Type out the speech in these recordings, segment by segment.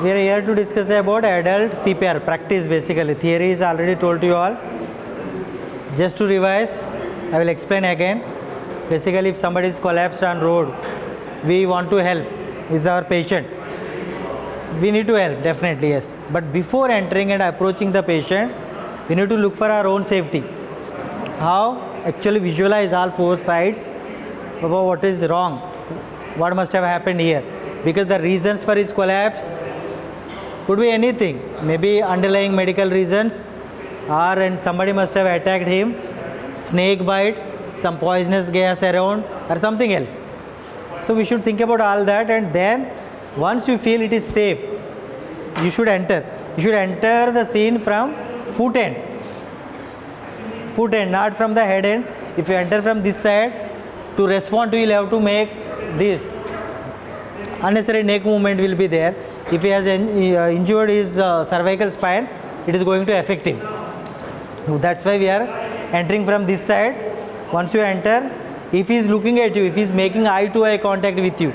We are here to discuss about adult CPR practice basically. Theory is already told to you all. Just to revise, I will explain again. Basically, if somebody is collapsed on road, we want to help. Is our patient. We need to help, definitely, yes. But before entering and approaching the patient, we need to look for our own safety. How? Actually visualize all four sides about what is wrong, what must have happened here. Because the reasons for his collapse could be anything. Maybe underlying medical reasons, or somebody must have attacked him, snake bite, some poisonous gas around, or something else. So we should think about all that, and then once you feel it is safe, you should enter. You should enter the scene from foot end. Foot end, not from the head end. If you enter from this side, to respond to you will have to make this. Unnecessary neck movement will be there. If he has injured his cervical spine, it is going to affect him. That's why we are entering from this side. Once you enter, if he is looking at you, if he is making eye-to-eye contact with you,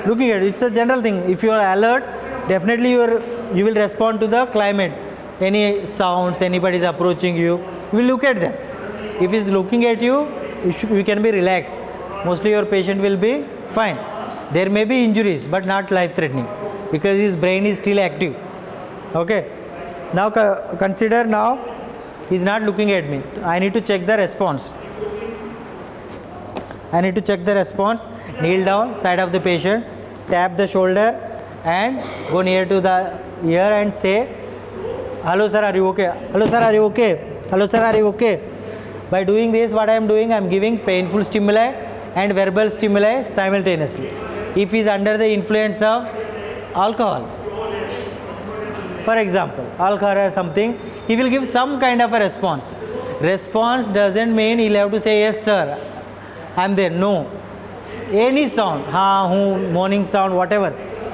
looking at it, it's a general thing. If you are alert, definitely you will respond to the climate. Any sounds, anybody is approaching you, you will look at them. If he is looking at you, you can be relaxed. Mostly your patient will be fine. There may be injuries, but not life-threatening, because his brain is still active. Okay. Now consider now he is not looking at me. I need to check the response. I need to check the response. Kneel down, side of the patient, tap the shoulder, and go near to the ear and say, "Hello sir, are you okay? Hello sir, are you okay? Hello sir, are you okay?" By doing this, what I am doing, I am giving painful stimuli and verbal stimuli simultaneously. If he is under the influence of alcohol, for example, alcohol or something, he will give some kind of a response. Response doesn't mean he will have to say, "Yes sir, I am there." No. Any sound, ha, hu, moaning sound, whatever,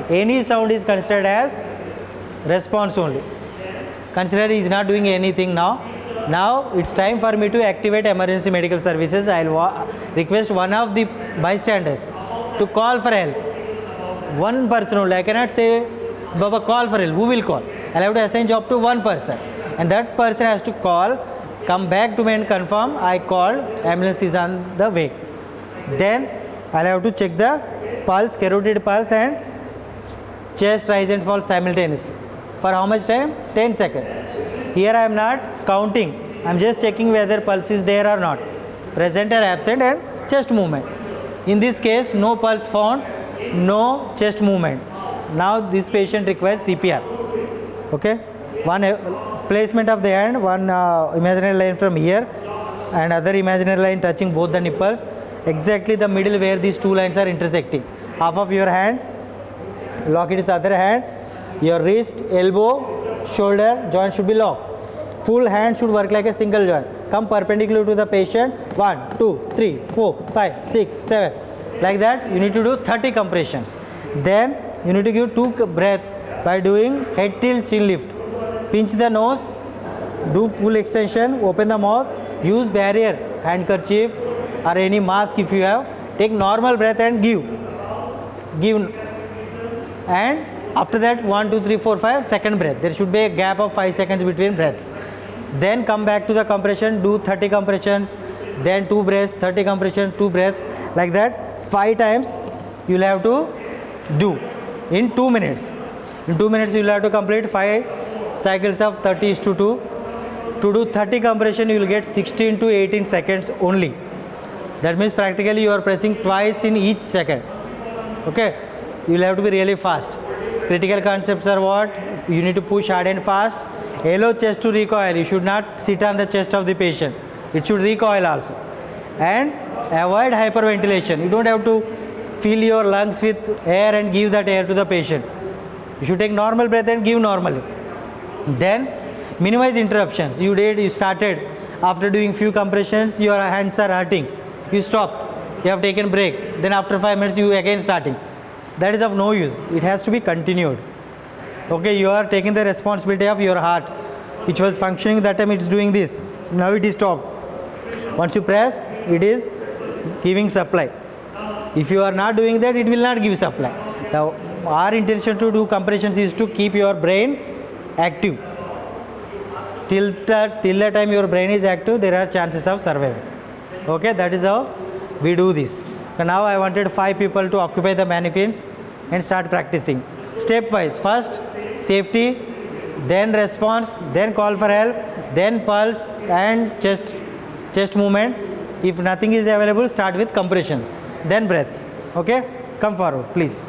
any sound is considered as response only. Consider he is not doing anything now. Now it's time for me to activate emergency medical services. I will request one of the bystanders to call for help. One person only. I cannot say, "Baba, call for help." Who will call? I'll have to assign job to one person, and that person has to call, come back to me and confirm I called, ambulance is on the way. Then I'll have to check the pulse, carotid pulse, and chest rise and fall simultaneously. For how much time? 10 seconds. Here I am not counting. I am just checking whether pulse is there or not, present or absent, and chest movement. In this case, no pulse found, no chest movement. Now this patient requires CPR. Okay. One placement of the hand, one imaginary line from here, and other imaginary line touching both the nipples. Exactly the middle where these two lines are intersecting. Half of your hand, lock it with the other hand. Your wrist, elbow, shoulder joint should be locked. Full hand should work like a single joint. Come perpendicular to the patient. 1, 2, 3, 4, 5, 6, 7. Like that, you need to do 30 compressions. Then you need to give 2 breaths by doing head tilt, chin lift. Pinch the nose, do full extension, open the mouth, use barrier, handkerchief or any mask if you have. Take normal breath and give. And after that, 1, 2, 3, 4, 5, second breath. There should be a gap of 5 seconds between breaths. Then come back to the compression, do 30 compressions, then 2 breaths, 30 compressions, 2 breaths. Like that, 5 times you will have to do in 2 minutes. In 2 minutes, you will have to complete 5 cycles of 30:2. To do 30 compression, you will get 16 to 18 seconds only. That means practically you are pressing twice in each second. Okay, you will have to be really fast. Critical concepts are what? You need to push hard and fast. Allow chest to recoil. You should not sit on the chest of the patient. It should recoil also. And avoid hyperventilation. You don't have to fill your lungs with air and give that air to the patient. You should take normal breath and give normally. Then minimize interruptions. You started. After doing few compressions, your hands are hurting. You stopped. You have taken break. Then after 5 minutes, you again starting. That is of no use. It has to be continued. Okay, you are taking the responsibility of your heart, which was functioning that time. It's doing this. Now it is stopped. Once you press, it is giving supply. If you are not doing that, it will not give supply. Now, our intention to do compressions is to keep your brain active. Till the time your brain is active, there are chances of survival. Okay, that is how we do this. So now I wanted 5 people to occupy the mannequins and start practicing. Stepwise, first safety, then response, then call for help, then pulse and chest movement. If nothing is available, start with compression, then breaths. Okay, come forward please.